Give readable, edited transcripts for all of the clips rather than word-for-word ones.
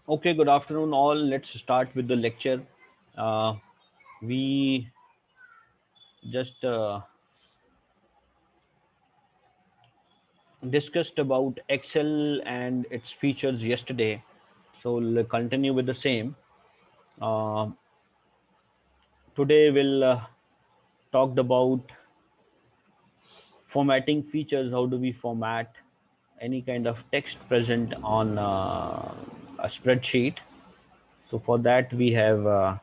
Okay, good afternoon, all. Let's start with the lecture. We just discussed about Excel and its features yesterday, so we'll continue with the same. Uh, Today, we'll talked about formatting features. How do we format any kind of text present on a spreadsheet? So, for that, we have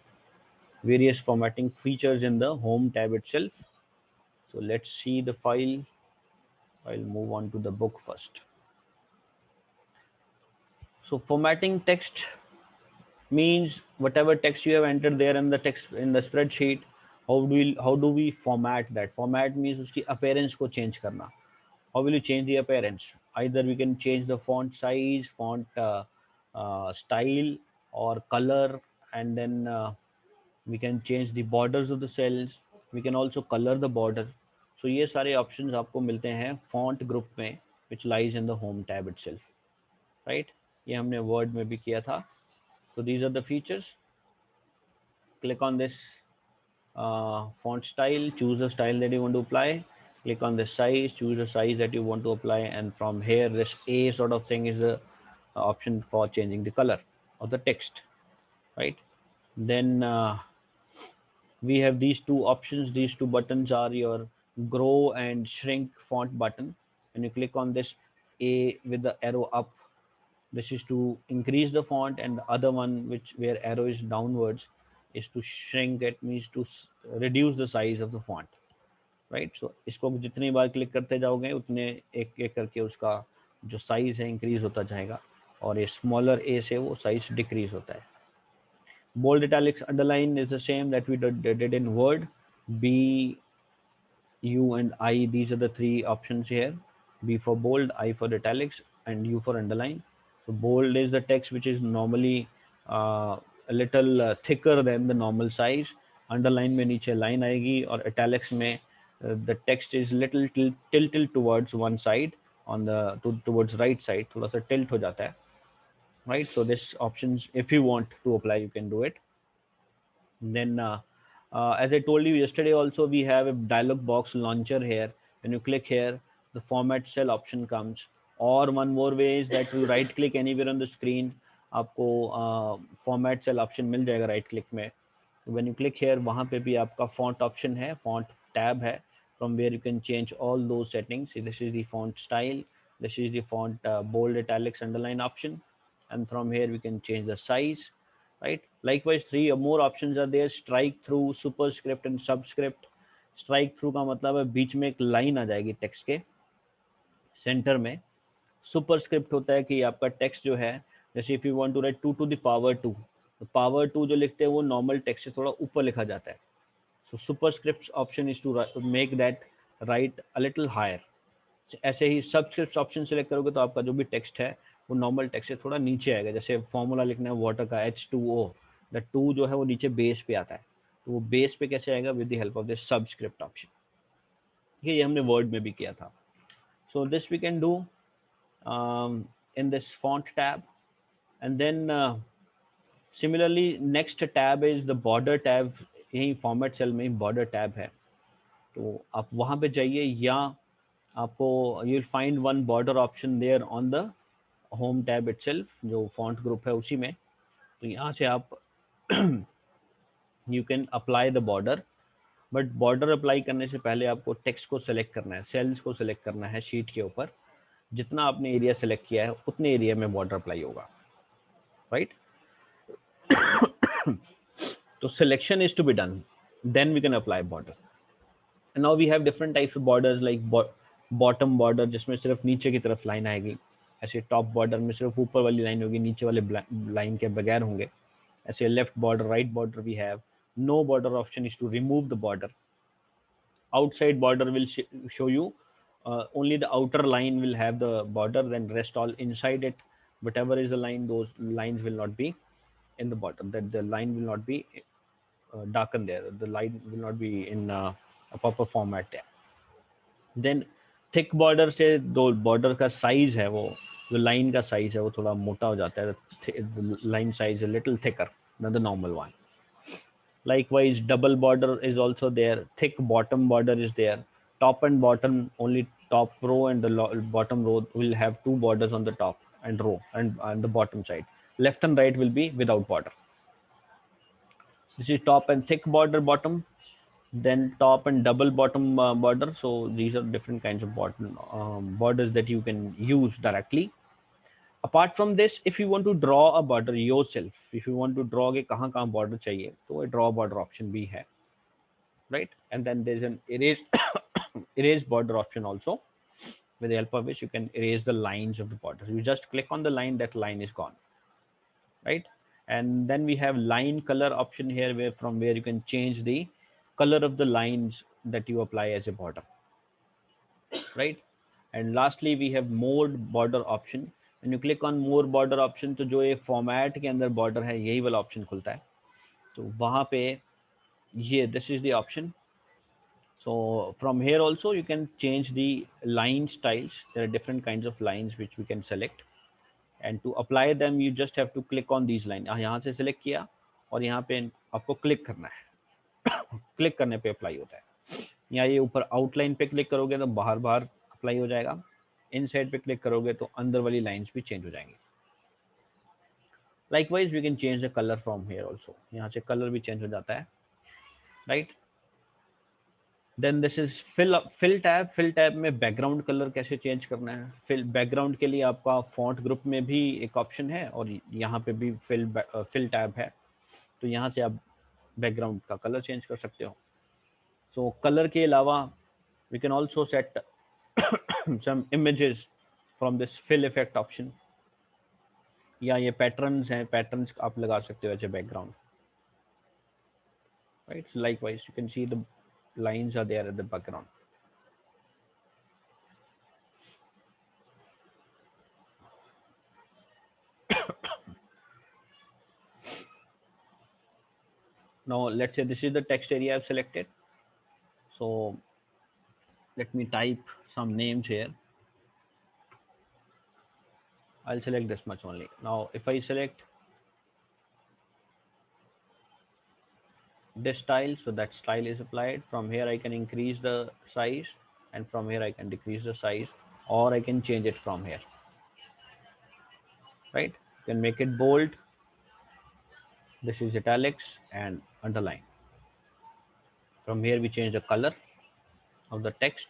various formatting features in the Home tab itself. So, let's see the file. I'll move on to the book first. So formatting text means whatever text you have entered there in the text in the spreadsheet, how do we format that? Format means उसकी appearance को change करना. How will you change the appearance? Either we can change the font size, font style, or color, and then we can change the borders of the cells. We can also color the border. So ये सारे options आपको मिलते हैं font group में, which lies in the home tab itself. Right? ये हमने word में भी किया था. So these are the features. Click on this font style, choose the style that you want to apply. Click on the size, choose the size that you want to apply, and from here this A sort of thing is the option for changing the color of the text, right? Then we have these two options. These two buttons are your grow and shrink font button, and you click on this A with the arrow up. This is to increase the font, and the other one, which where arrow is downwards, is to shrink it, means to reduce the size of the font, right? So इसको जितनी बार click करते जाओगे उतने एक एक करके उसका जो साइज है इंक्रीज होता जाएगा, और ये स्मॉलर ए से वो साइज डिक्रीज होता है. Bold, italics, underline is the same that we did in Word. B, U, and I, these are the three options here. B for bold, I for italics, and U for underline. So bold is the text which is normally a little thicker than the normal size. Underline में नीचे line आएगी, और italics में the text is little tilted towards one side, on the towards right side, थोड़ा सा tilt हो जाता है, right? So this options, if you want to apply, you can do it. Then, as I told you yesterday, also we have a dialog box launcher here. When you click here, the format cell option comes. Or one more way is that you right click anywhere on the screen, आपको format cell option मिल जाएगा right click में. When you click here, वहाँ पे भी आपका font option है, font tab है, from where you can change all those settings. This is the font style. This is the font bold, italics, underline option, and from here we can change the size, right? Likewise, three or more options are there: strike through, superscript, and subscript. Strike through का मतलब है बीच में एक line आ जाएगी text के centre में. Superscript होता है कि आपका टेक्स्ट जो है, जैसे if you want to write 2 to the power 2, तो पावर 2 जो लिखते हैं वो नॉर्मल टेक्स्ट से थोड़ा ऊपर लिखा जाता है. So superscript option is to make that right a little higher. ऐसे ही सब्सक्रिप्ट ऑप्शन सेलेक्ट करोगे तो आपका जो भी टेक्स्ट है वो नॉर्मल टेक्स्ट से थोड़ा नीचे आएगा. जैसे फॉर्मूला लिखना है वाटर का H2O, द टू जो है वो नीचे बेस पे आता है, तो वो बेस पे कैसे आएगा? With the help of this subscript option. ये हमने वर्ड में भी किया था. So this we can do in this font tab. And then similarly next tab is the border tab. यही फॉर्मेट सेल में ही बॉर्डर टैब है, तो आप वहाँ पे जाइए, या आपको you will find one border option there on the home tab itself, जो फॉन्ट ग्रुप है उसी में. तो यहाँ से आप you can apply the border. But border apply करने से पहले आपको टेक्स्ट को सेलेक्ट करना है, सेल्स को सेलेक्ट करना है शीट के ऊपर. जितना आपने एरिया सेलेक्ट किया है उतने एरिया में बॉर्डर अप्लाई होगा, राइट? तो selection is to be done, then we can apply border. Now we have different types of borders, like bottom border जिसमें सिर्फ नीचे की तरफ लाइन आएगी. ऐसे टॉप बॉर्डर में सिर्फ ऊपर वाली लाइन होगी, नीचे वाले लाइन के बगैर होंगे. ऐसे left border, right border we have. No border option is to remove the border. Outside border will show you only the outer line will have the border, then rest all inside it, whatever is the line, those lines will not be in the bottom, that the line will not be darkened there, the line will not be in a proper format there. Then thick border से दो border का size है वो जो line का size है वो थोड़ा मोटा हो जाता है, line size little thicker than the normal one. Likewise, double border is also there. Thick bottom border is there. Top and bottom, only top row and the bottom row will have two borders on the top and row and the bottom side. Left and right will be without border. This is top and thick border bottom, then top and double bottom border. So these are different kinds of bottom borders that you can use directly. Apart from this, if you want to draw a border yourself, if you want to draw के कहाँ border चाहिए, तो draw border option भी है, right? And then there's an erase erase border option also, with the help of which you can erase the lines of the border. You just click on the line, that line is gone, right? And then we have line color option here, where from where you can change the color of the lines that you apply as a border, right? And lastly we have more border option. When you click on more border option, तो जो ये format के अंदर border है यही वाला option खुलता है, तो वहाँ पे ये this is the option. So from here also you can change the line styles. There are different kinds of lines which we can select, and to apply them you just have to click on these lines. यहाँ से select किया और यहाँ पे आपको click करना है. Click करने पे अप्लाई होता है. या ये ऊपर आउटलाइन पे क्लिक करोगे तो बाहर बाहर अप्लाई हो जाएगा. इनसाइड पे क्लिक करोगे तो अंदर वाली लाइंस भी चेंज हो जाएंगी. Likewise we can change the colour from here also. यहाँ से कलर भी चेंज हो जाता है, right. Then this is fill tab. Fill tab में बैकग्राउंड कलर कैसे चेंज करना है. फिल बैकग्राउंड के लिए आपका फॉन्ट ग्रुप में भी एक ऑप्शन है और यहाँ पे भी फिल टैब है, तो यहाँ से आप बैकग्राउंड का कलर चेंज कर सकते हो. सो कलर के अलावा we can also set some images from this fill effect option. या ये पैटर्न्स हैं, पैटर्न्स आप लगा सकते हो as a background, right. So likewise you can see the lines are there at the background. Now let's say this is the text area I've selected. So let me type some names here. I'll select this much only. Now if I select this style, so that style is applied. From here I can increase the size, and from here I can decrease the size, or I can change it from here, right. You can make it bold. This is italics and underline. From here we change the color of the text,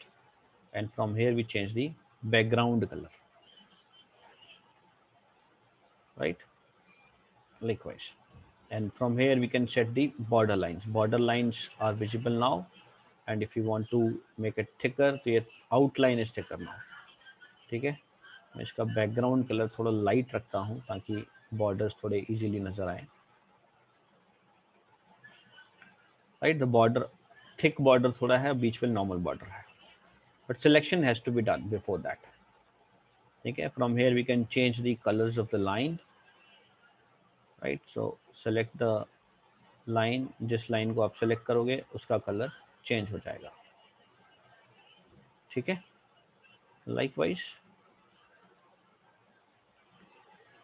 and from here we change the background color, right. Likewise, and from here we can set the border lines. Border lines are visible now, and if you want to make it thicker, तो ये outline is thicker now. ठीक है, मैं इसका background colour थोड़ा light रखता हूँ ताकि बॉर्डर्स थोड़े इजीली नजर आए, right. The border thick border थोड़ा है, बीच में नॉर्मल बॉर्डर है, but selection has to be done before that. ठीक है, from here we can change the colours of the line, right. So select the line. जिस लाइन को आप सेलेक्ट करोगे उसका कलर चेंज हो जाएगा. ठीक है. Likewise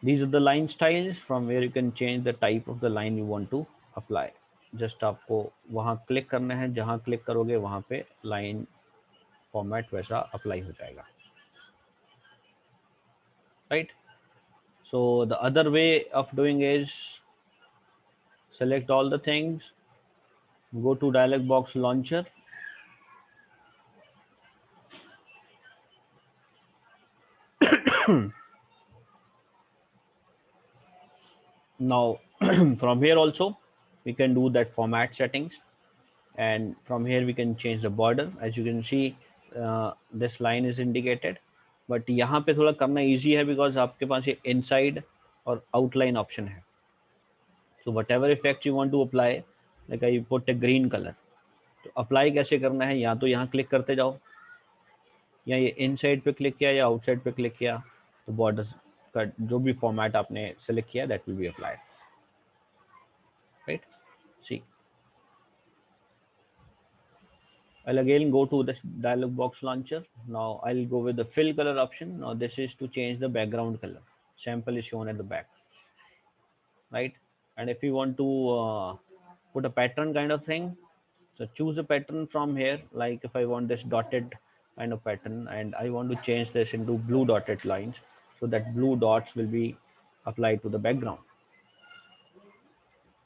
these are the line styles from where you can change the type of the line you want to apply. Just आपको वहाँ क्लिक करना है, जहाँ क्लिक करोगे वहाँ पे लाइन फॉर्मेट वैसा अप्लाई हो जाएगा, right. So the other way of doing is select all the things, go to dialog box launcher, now from here also we can do that format settings, and from here we can change the border. As you can see, this line is indicated, but यहाँ पे थोड़ा करना easy है because आपके पास ये inside और outline option है. So whatever effect you want to apply, like I put a green color, तो अप्लाई कैसे करना है, या तो यहाँ क्लिक करते जाओ, या ये इनसाइड पे क्लिक किया या आउटसाइड पे क्लिक किया, तो बॉर्डर्स का जो भी फॉर्मेट आपने सेलेक्ट किया that will be applied, right. See I'll again go to this dialog box launcher. Now I'll go with the fill color option. Now this is to change the background color. Sample is shown at the back, right? And if you want to put a pattern kind of thing, so choose a pattern from here. Like if I want this dotted kind of pattern and I want to change this into blue dotted lines, so that blue dots will be applied to the background.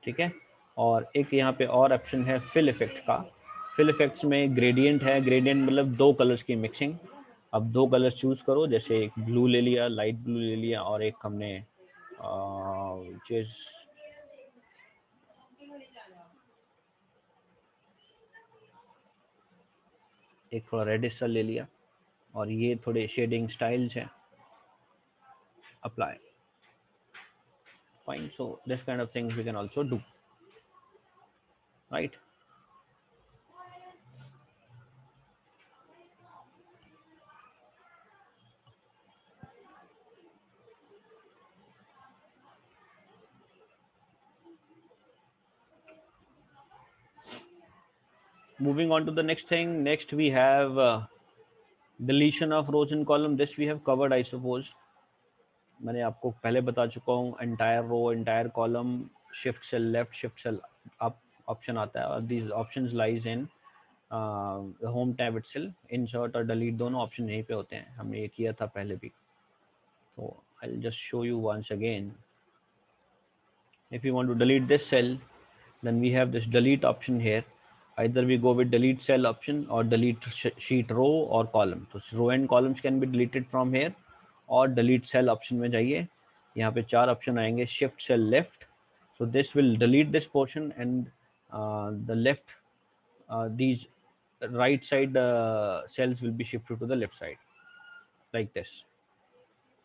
ठीक है. और एक यहाँ पे और option है fill effect का. Fill effects में ग्रेडियंट है. ग्रेडियंट मतलब दो कलर्स की मिक्सिंग. अब दो कलर्स चूज करो, जैसे एक ब्लू ले लिया, लाइट ब्लू ले लिया, और एक हमने चीज एक थोड़ा रेडिश सा ले लिया, और ये थोड़े शेडिंग स्टाइल्स हैं. Apply. Fine. So this kind of things we can also do, right. Moving on to the next thing. Next we have deletion of rows and column. This we have covered, I suppose. मैंने आपको पहले बता चुका हूँ. Entire row, entire column, shift cell left, shift cell up option आता है, और these options lies in home tab itself. Insert और डिलीट दोनों ऑप्शन यहीं पे होते हैं. हमने ये किया था पहले भी. तो I will just show you once again. If you want to delete this cell, then we have this delete option here. Either we go with delete cell option or delete sheet row or column. So row and columns can be deleted from here, or delete cell option में जाइए. यहाँ पे चार option आएंगे. Shift cell left. So this will delete this portion, and the left, these right side cells will be shifted to the left side like this.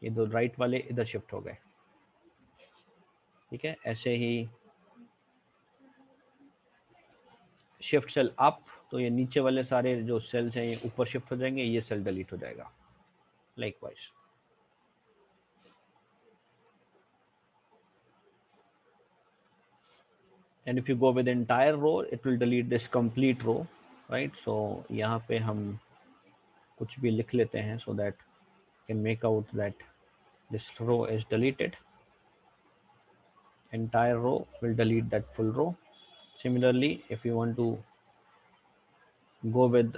ये दो right वाले इधर shift हो गए. ठीक है. ऐसे ही शिफ्ट सेल अप, तो ये नीचे वाले सारे जो सेल्स हैं ये ऊपर शिफ्ट हो जाएंगे, ये सेल डिलीट हो जाएगा. Likewise. And if you go with entire row, it will delete this complete row, right. So यहाँ पे हम कुछ भी लिख लेते हैं, so that can make out that this row is deleted. entire row will delete that full row. Similarly, if you want to go with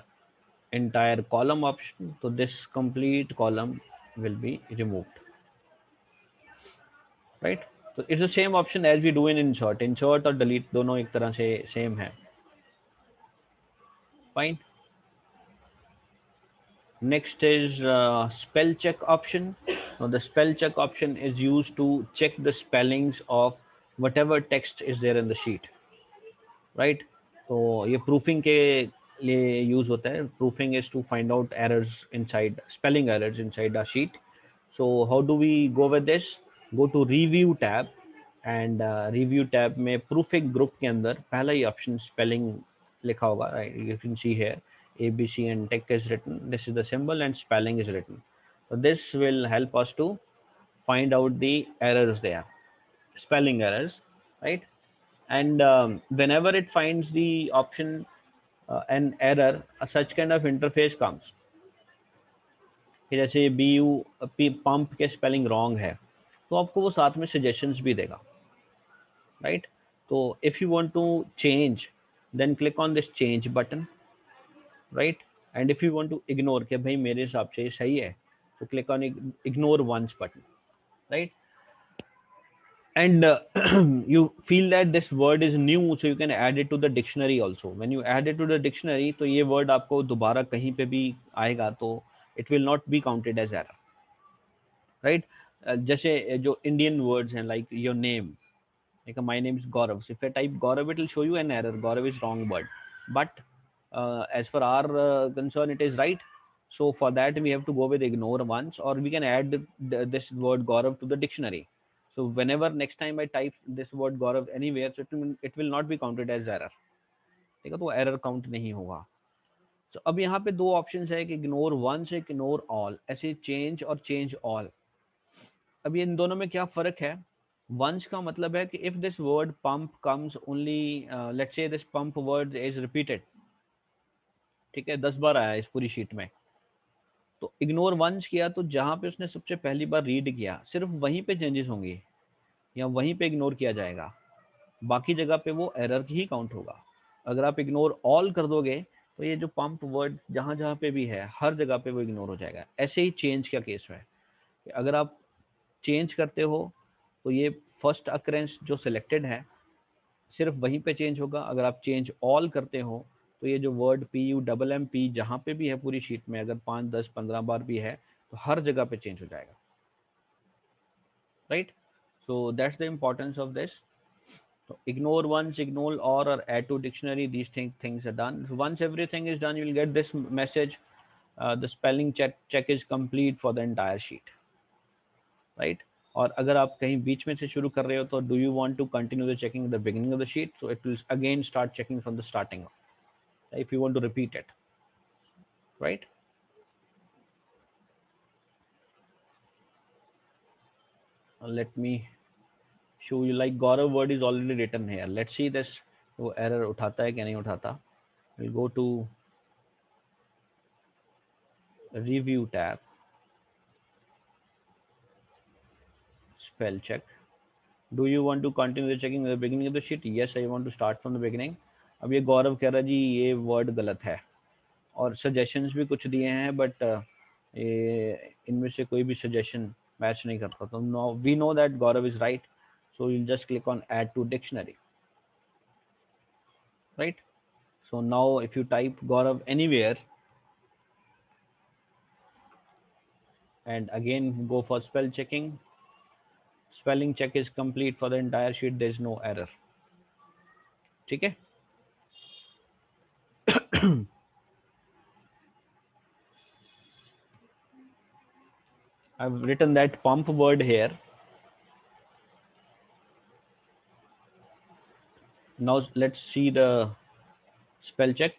entire column option, so this complete column will be removed, right. So it's the same option as we do in insert. Insert और delete दोनों एक तरह से same है. Fine. Next is spell check option. Now the spell check option is used to check the spellings of whatever text is there in the sheet, right. तो ये proofing के लिए use होता है. Proofing is to find out errors inside, spelling errors inside a sheet. So how do we go with this? Go to review tab, and review tab में proofing group के अंदर पहला ही option spelling लिखा होगा, right. You can see here ABC and tech is written. This is the symbol and spelling is written. So this will help us to find out the errors there, spelling errors, right. And whenever it finds the option an error, such kind of interface comes. कि जैसे B you pump के spelling wrong है, तो आपको वो साथ में suggestions भी देगा, राइट. तो if you want to change, then click on this change button, right. And if you want to ignore कि भाई मेरे हिसाब से ये सही है, तो click on ignore once button, right. And you feel that this word is new, so you can add it to the dictionary also. When you add it to the dictionary, तो ये word आपको दोबारा कहीं पे भी आएगा, तो it will not be counted as error, right. जैसे जो Indian words हैं, like your name, like my name is Gaurav. So if I type Gaurav, it will show you an error. Gaurav is wrong word, but as per our concern, it is right. So for that, we have to go with ignore once, or we can add this word Gaurav to the dictionary. So whenever next time I type this word Gaurav anywhere, so it will not be counted as error. ठीक है, तो error count नहीं होगा. So अब यहाँ पे दो options है कि ignore once, ignore all. ऐसे change और change all. अब ये इन दोनों में क्या फर्क है? Once का मतलब है कि if this word pump comes only, let's say this pump word is repeated, ठीक है, 10 बार आया इस पूरी शीट में। तो इग्नोर वंस किया तो जहाँ पे उसने सबसे पहली बार रीड किया सिर्फ वहीं पे चेंजेस होंगे या वहीं पे इग्नोर किया जाएगा, बाकी जगह पे वो एरर ही काउंट होगा। अगर आप इग्नोर ऑल कर दोगे तो ये जो पंप वर्ड जहाँ जहाँ पे भी है हर जगह पे वो इग्नोर हो जाएगा। ऐसे ही चेंज का केस है, अगर आप चेंज करते हो तो ये फर्स्ट अकरेंस जो सिलेक्टेड है सिर्फ वहीं पे चेंज होगा। अगर आप चेंज ऑल करते हो तो ये जो वर्ड PUMMP जहाँ पे भी है पूरी शीट में, अगर 5 10 15 बार भी है तो हर जगह पे चेंज हो जाएगा, right. So that's the importance of this. So ignore once, ignore all, or add to dictionary. These things are done. So once everything is done, you will get this message. The spelling check is complete for the entire sheet, right? और अगर आप कहीं बीच में से शुरू कर रहे हो तो do you want to continue the checking at the beginning of the sheet? So it will again start checking from the starting if you want to repeat it, right? Let me show you, like Gaurav word is already written here. Let's see this वो error उठाता है क्या नहीं उठाता. We'll go to review tab, spell check. Do you want to continue the checking at the beginning of the sheet? Yes, I want to start from the beginning. अब ये गौरव कह रहा जी ये वर्ड गलत है और सजेशंस भी कुछ दिए हैं, बट ये इनमें से कोई भी सजेशन मैच नहीं करता। तो no we know that Gaurav is right, so you'll just click on add to dictionary, right. So now if you type Gaurav anywhere and again go for spell checking, spelling check is complete for the entire sheet, there is no error, ठीक है। I've written that pump word here. Now let's see the spell check.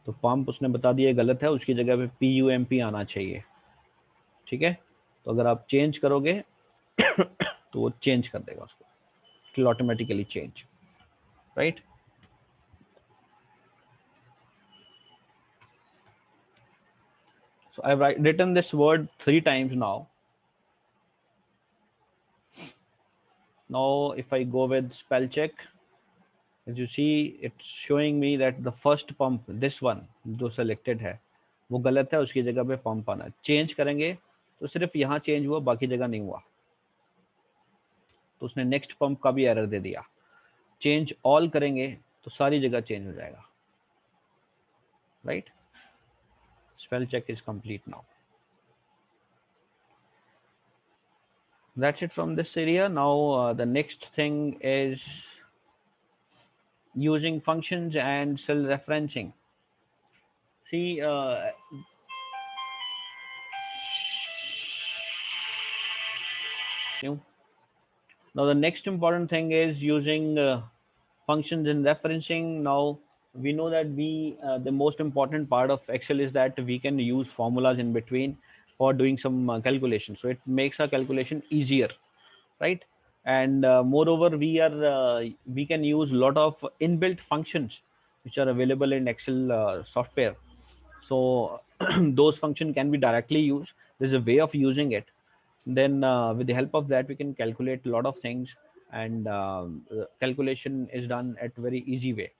तो pump उसने बता दिया गलत है, उसकी जगह पे PUMP आना चाहिए, ठीक है। तो अगर आप चेंज करोगे तो वो चेंज कर देगा उसको, it will automatically change, right. So I've written this word 3 times now. Now if I go with spell check, as you see it's showing me that the first pump, this one जो selected है वो गलत है, उसकी जगह पे pump आना है। चेंज करेंगे तो सिर्फ यहाँ चेंज हुआ, बाकी जगह नहीं हुआ, तो उसने नेक्स्ट पंप का भी एरर दे दिया। चेंज ऑल करेंगे तो सारी जगह चेंज हो जाएगा, right. Spell check is complete now. That's it from this area. Now the next thing is using functions and cell referencing. See, now the next important thing is using functions and referencing. Now we know that the most important part of Excel is that we can use formulas in between for doing some calculation. So it makes our calculation easier, right? And moreover, we can use a lot of inbuilt functions which are available in Excel software. So those functions can be directly used. There's a way of using it. Then with the help of that we can calculate a lot of things, and calculation is done at very easy way,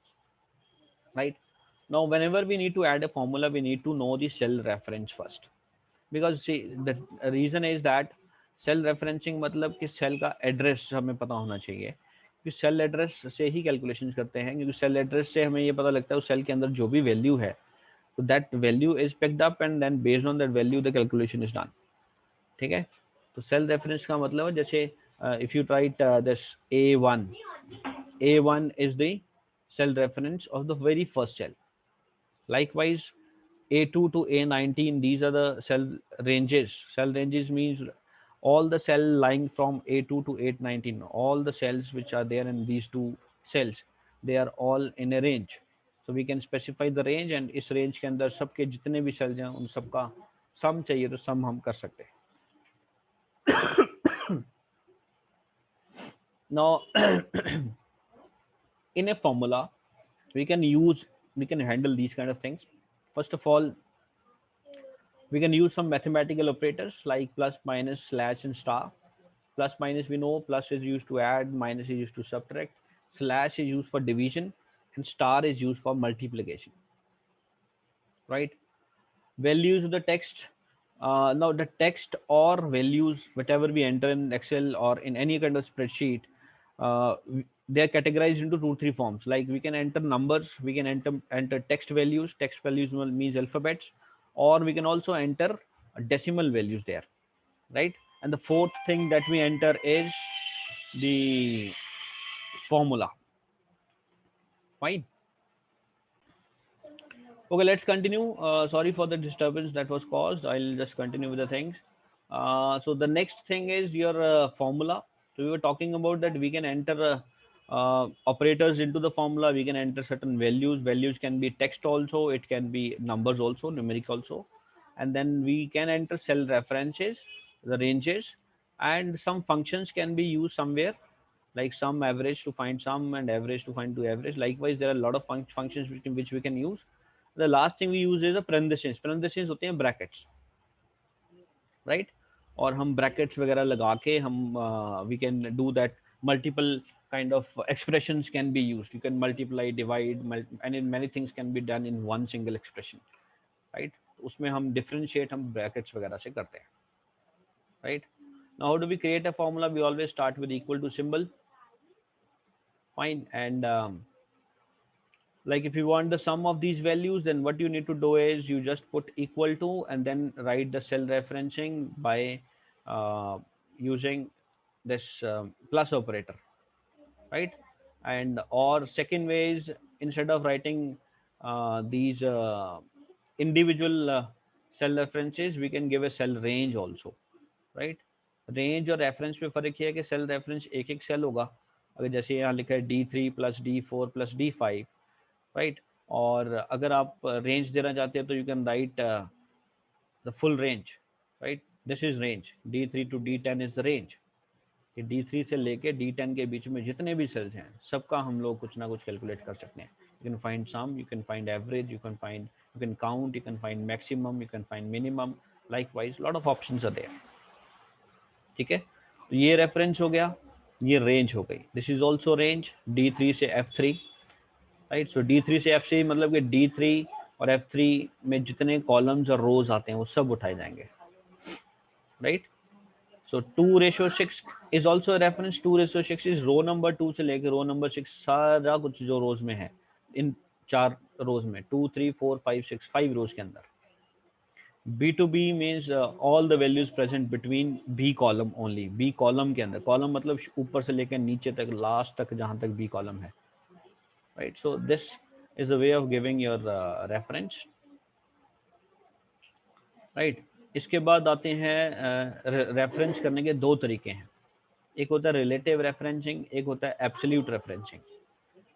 right. Now whenever we need to add a formula, we need to know the cell reference first, because see the reason is that cell referencing मतलब कि cell का address हमें पता होना चाहिए, कि cell address से ही calculation करते हैं, क्योंकि सेल एड्रेस से हमें ये पता लगता है उस सेल के अंदर जो भी वैल्यू है तो that value is picked up and then based on that value the calculation is done, ठीक है। तो सेल रेफरेंस का मतलब है जैसे if you write this A1 is the cell reference of the very first cell. Likewise, A2 to A19, these are the cell ranges. Cell ranges means all the cell lying from A2 to A19, all the cells which are there in these two cells, they are all in a range. So we can specify the range, and इस range के अंदर सबके जितने भी cells हैं उन सबका sum चाहिए तो sum हम कर सकते हैं। Now in a formula we can use we can handle these kind of things. First of all, we can use some mathematical operators like plus, minus, slash, and star. Plus minus, we know plus is used to add, minus is used to subtract, slash is used for division, and star is used for multiplication, right? Values of the text. Now the text or values, whatever we enter in Excel or in any kind of spreadsheet, they are categorized into 2 3 forms. Like we can enter numbers, we can enter text values. Text values means alphabets, or we can also enter decimal values there, right? And the fourth thing that we enter is the formula. Fine. Okay, let's continue. Sorry for the disturbance that was caused. I'll just continue with the things. So the next thing is your formula. So we were talking about that we can enter operators into the formula. We can enter certain values. Values can be text also. It can be numbers also, numeric also. And then we can enter cell references, the ranges, and some functions can be used somewhere, like sum average to find sum and average to find to average. Likewise, there are a lot of functions which we can use. The last thing we use is a parentheses. Parentheses होते हैं brackets, right? और हम brackets वगैरह लगा के हम we can do that. Multiple kind of expressions can be used. You can multiply, divide, and many things can be done in one single expression, right? उसमें हम differentiate हम brackets वगैरह से करते हैं, right? Now how do we create a formula? We always start with equal to symbol. Fine. And like if you want the sum of these values, then what you need to do is you just put equal to and then write the cell referencing by using this plus operator, right? And or second way is, instead of writing these individual cell references, we can give a cell range also, right? Range और reference में फ़र्क ये है कि cell reference एक एक cell होगा. अगर जैसे यहाँ लिखा है D3 plus D4 plus D5, right? और अगर आप रेंज देना चाहते हैं तो you can write the full range, right? This is range. D3 to D10 is the range. कि D3 से लेके D10 के बीच में जितने भी सेल्स हैं सबका हम लोग कुछ ना कुछ कैलकुलेट कर सकते हैं. You can find sum, you can find average, you can count, you can find maximum, you can find minimum. Likewise lot of options are there. ठीक है, तो ये रेफरेंस हो गया, ये रेंज हो गई. This is also range D3 से F3, राइट? सो D3 से F3 मतलब कि D3 और F3 में जितने कॉलम्स और रोज आते हैं वो सब उठाए जाएंगे, right? So 2:6 is also reference. 2:6 is row number 2 से लेकर रो नंबर 6 सारा कुछ जो रोज में है, इन 4 रोज में 2 3 4 5 6 5 रोज के अंदर. B2B means all the values present between B column only. B column के अंदर, column मतलब ऊपर से लेकर नीचे तक, लास्ट तक जहाँ तक B column है, right? So this is the way of giving your reference, right? इसके बाद आते हैं रेफरेंस करने के दो तरीके हैं. एक होता है रिलेटिव रेफरेंसिंग, एक होता है एब्सोल्यूट रेफरेंसिंग.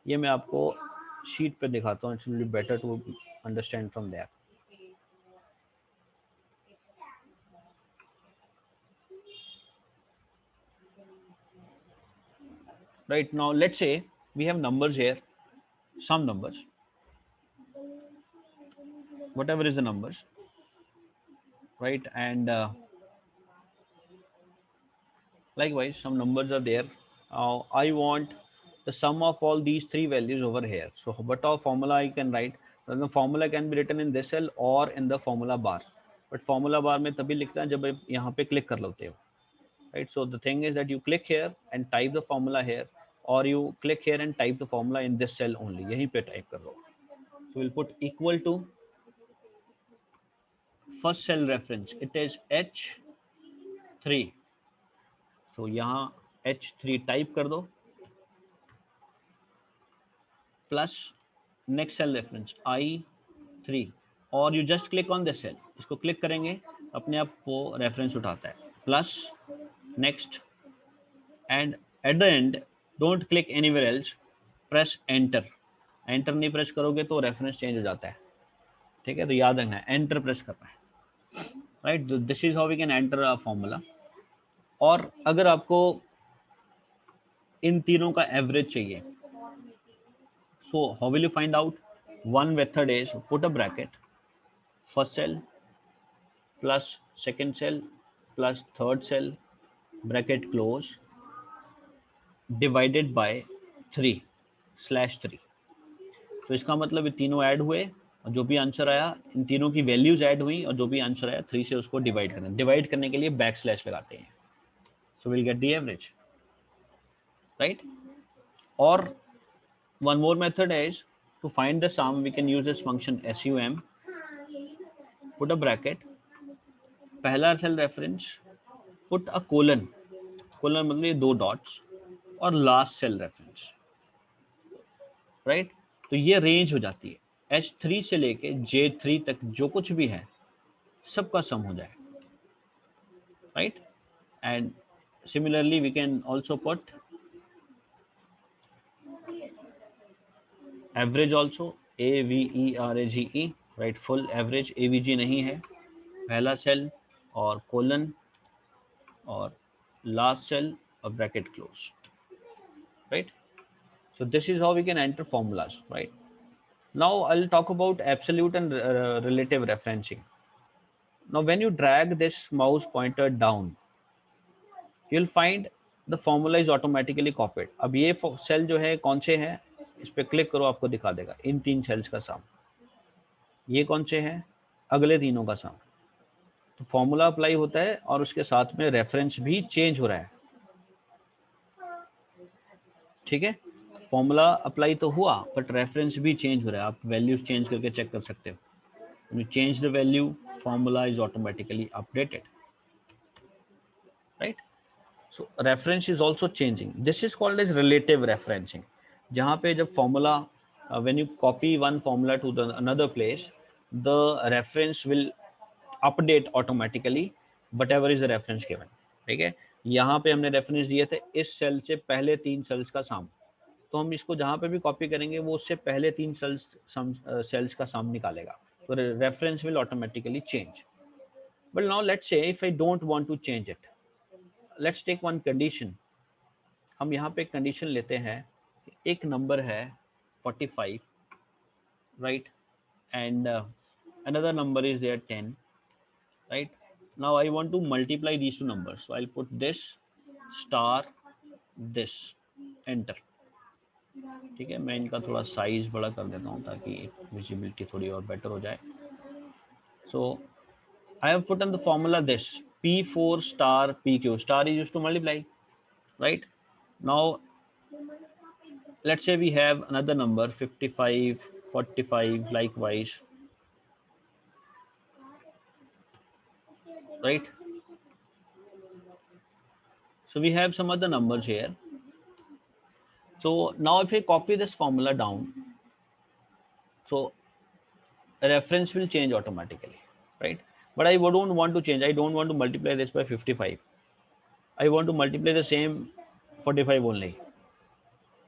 ये मैं आपको शीट पे दिखाता हूँ. It's will be better to understand from there. Right now, let's say we have numbers here, some numbers, whatever is the numbers, right? And likewise, some numbers are there. I want the sum of all these three values over here. So what our formula I can write? The formula can be written in this cell or in the formula bar. But formula bar में तभी लिखता है जब आप यहाँ पे click कर लेते हो, right? So the thing is that you click here and type the formula here, or you click here and type the formula in this cell only. यहीं पे type कर लो. So we'll put equal to first cell reference. It is H3. So यहाँ H3 type कर दो, plus next cell reference I3, और you just click on this cell. इसको click करेंगे अपने आप वो रेफरेंस उठाता है, plus next. And at the end don't click anywhere else, press enter. Enter नहीं प्रेस करोगे तो रेफरेंस चेंज हो जाता है, ठीक है? तो याद रखना है एंटर प्रेस करना है, right? This is how we can enter a formula. और अगर आपको इन तीनों का एवरेज चाहिए, so how will you find out? One method is put a bracket, first cell plus second cell plus third cell, bracket close, divided by 3/3। तो इसका मतलब ये तीनों ऐड हुए और जो भी आंसर आया, इन तीनों की वैल्यूज ऐड हुई और जो भी आंसर आया 3 से उसको डिवाइड करना। डिवाइड करने के लिए बैक स्लैश लगाते हैं, so will get the average, right. और one more method is to find the sum. We can use this function sum, put a bracket, पहला cell reference, put a colon, colon मतलब ये 2 dots, और last cell reference, right. तो ये range हो जाती है H3 से लेके J3 तक जो कुछ भी है सबका सम हो जाए, right. And similarly we can also put average also, AVERAGE, right, full average, AVG नहीं है, पहला सेल और कोलन और last cell or bracket close, right? So this is how we can enter formulas, right? Now I'll talk about absolute and relative referencing. Now when you drag this mouse pointer down, you'll find the formula is automatically copied. अब ये cell जो है कौन से हैं, इस पे click करो, आपको दिखा देगा इन 3 सेल्स का सम। ये कौन से हैं, अगले तीनों का सम। तो फॉर्मूला अप्लाई होता है और उसके साथ में रेफरेंस भी चेंज हो रहा है, ठीक है। फॉर्मूला अप्लाई तो हुआ बट रेफरेंस भी चेंज हो रहा है, आप वैल्यूज चेंज करके चेक कर सकते हो। When you change the value, formula is automatically updated, right? So reference is also changing. This is called as relative referencing, जहाँ पे जब formula when you copy one formula to the another place, the reference will update automatically whatever is the reference given, ठीक है। यहाँ पे हमने reference दिए थे इस सेल से पहले 3 सेल्स का सम, तो हम इसको जहाँ पे भी कॉपी करेंगे वो उससे पहले 3 सेल्स का सम निकालेगा, तो reference will automatically change. But now let's say if I don't want to change it, let's take one condition. हम यहाँ पे कंडीशन लेते हैं कि एक नंबर है 45, right, and another number is there 10, right? Now I want to multiply these two numbers, so I'll put this star this, enter, ठीक है। मैं इनका थोड़ा साइज बड़ा कर देता हूँ ताकि विजिबिलिटी थोड़ी और बेटर हो जाए। So I have put in the formula this P4 star PQ, star is used to multiply, right? Now let's say we have another number 55, 45 likewise, right? So we have some other numbers here. So now if I copy this formula down, so reference will change automatically, right? But I don't want to change, I don't want to multiply this by 55, I want to multiply the same 45 only,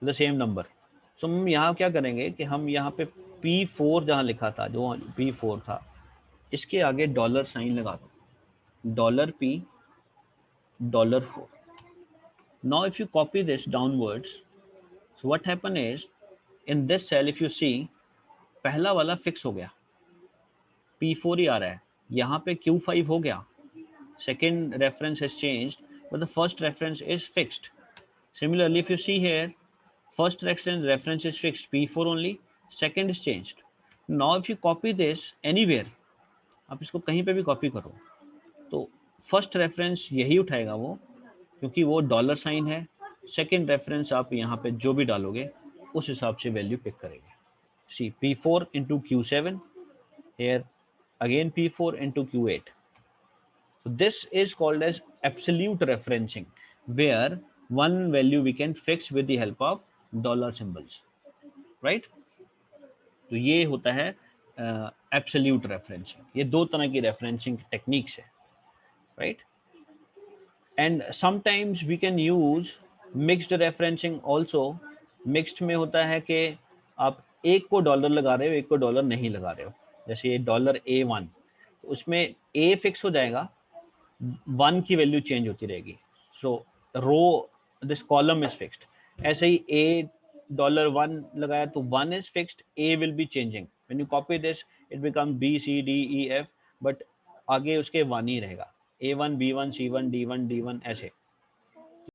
the same number. So हम यहाँ क्या करेंगे कि हम यहाँ पे P4 जहाँ लिखा था, जो P4 था, इसके आगे डॉलर साइन लगा दो, $P $4। Now if you copy this downwards, so what happen is in this cell if you see, पहला वाला फिक्स हो गया, P4 ही आ रहा है, यहाँ पे Q5 हो गया, second reference has changed but the first reference is fixed. Similarly if you see here, first reference is fixed P4 only, second is changed. Now if you copy this anywhere, आप इसको कहीं पे भी copy करो तो first reference यही उठाएगा वो, क्योंकि वो डॉलर साइन है। सेकंड रेफरेंस आप यहाँ पे जो भी डालोगे उस हिसाब से वैल्यू पिक करेंगे। सी P4 into Q7, here again P4 into Q8. So this is called as absolute referencing, where one value we can fix with the help of dollar symbols, right? तो ये होता है एब्सोल्यूट रेफरेंसिंग। ये दो तरह की referencing techniques है, right. And sometimes we can use mixed referencing also. Mixed में होता है कि आप एक को डॉलर लगा रहे हो, एक को डॉलर नहीं लगा रहे हो। जैसे ये $A1, तो उसमें ए फिक्स हो जाएगा, 1 की वैल्यू चेंज होती रहेगी, सो row this column is fixed. ऐसे ही $1 लगाया तो 1 is fixed, A will be changing. When you copy this, it becomes B, C, D, E, F, but आगे उसके 1 ही रहेगा, A1, B1, C1, D1, D1 ऐसे.